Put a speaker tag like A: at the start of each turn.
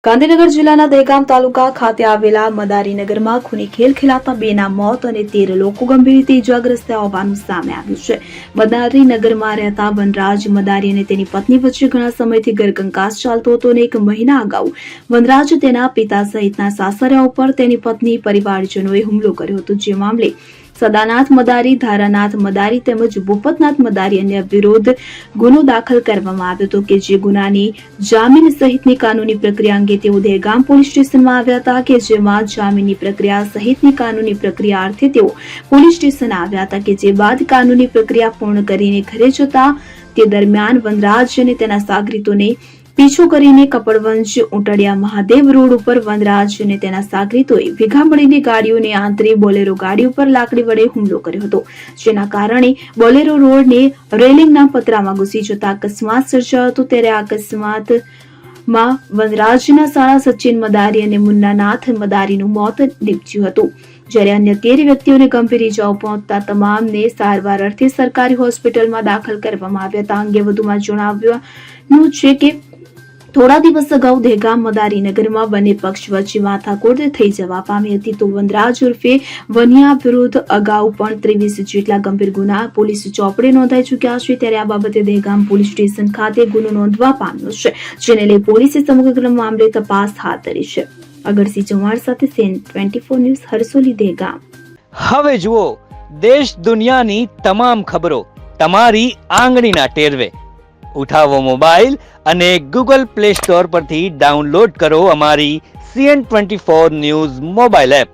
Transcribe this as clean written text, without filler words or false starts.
A: ગાંધીનગર જિલ્લાના દહેગામ તાલુકા ખાતે આવેલા મદારીનગરમાં ખૂની ખેલ ખેલાતા બેના મોત અને 13 લોકો ગંભીર રીતે ઇજાગ્રસ્ત થયા હોવાનું સામે આવ્યું છે. મદારીનગરમાં રહેતા વનરાજ મદારી અને તેની પત્ની વચ્ચે ઘણા સમયથી ઘરકંકાસ ચાલતો હતો અને 1 મહિના અગાઉ વનરાજ તેના પિતા સહિતના સાસરિયા ઉપર તેની પત્ની પરિવારજનોએ હુમલો કર્યો હતો. જે મામલે સદાનાથ મદારી, ધારાનાથ મદારી તેમજ ભૂપતનાથ મદારી અન્ય વિરુદ્ધ ગુનો દાખલ કરવામાં આવ્યો હતો કે જે ગુનાની જામીન સહિતની કાનૂની પ્રક્રિયા અંગે તેઓ દહેગામ પોલીસ સ્ટેશનમાં આવ્યા હતા કે જેમાં જામીનની પ્રક્રિયા સહિતની કાનૂની પ્રક્રિયા અર્થે તેઓ પોલીસ સ્ટેશન આવ્યા હતા કે જે બાદ કાનૂની પ્રક્રિયા પૂર્ણ કરીને ઘરે જતા તે દરમિયાન વનરાજ અને તેના સાગરીતોને પીછો કરીને કપડવંજ ઉંટડિયા મહાદેવ રોડ ઉપર વનરાજ અને તેના સાગરીતોએ ભેગા મળીને ગાડીઓને આંતરી બોલેરો ગાડી ઉપર લાકડી વડે હુમલો કર્યો હતો. જેના કારણે બોલેરો રોડને રેલિંગના પતરામાં ઘૂસી જતા અકસ્માત સર્જાયો હતો. ત્યારે આ અકસ્માતમાં વનરાજના સાળા સચિન મદારી અને મુન્નાનાથ મદારીનું મોત નીપજ્યું હતું. જ્યારે અન્ય 13 વ્યક્તિઓને ગંભીર ઇજાઓ પહોંચતા તમામને સારવાર અર્થે સરકારી હોસ્પિટલમાં દાખલ કરવામાં આવ્યા હતા. અંગે વધુમાં જણાવ્યું છે કે થોડા દિવસ અગાઉ દહેગામ મદારીનગરમાં બંને પક્ષ વચ્ચે માથાકૂટ થઈ જવા પામી હતી. તો વનરાજ ઉર્ફે વનિયા વિરુદ્ધ અગાઉ પણ 23 જેટલા ગંભીર ગુના પોલીસ ચોપડે નોંધાઈ ચૂક્યા છે. ત્યારે આ બાબતે દહેગામ પોલીસ સ્ટેશન ખાતે ગુનો નોંધવા પામ્યો છે, જેને લઈ પોલીસે સમગ્ર મામલે તપાસ હાથ ધરી છે. અગરસિંહ ચૌહાણ સાથે CN24 ન્યૂઝ, હરસોલી, દહેગામ.
B: હવે જુઓ દેશ દુનિયાની તમામ ખબરો તમારી આંગળીના ટેરવે. ઉઠાવો મોબાઈલ અને Google Play Store પરથી ડાઉનલોડ કરો અમારી CN24 ન્યૂઝ મોબાઈલ એપ.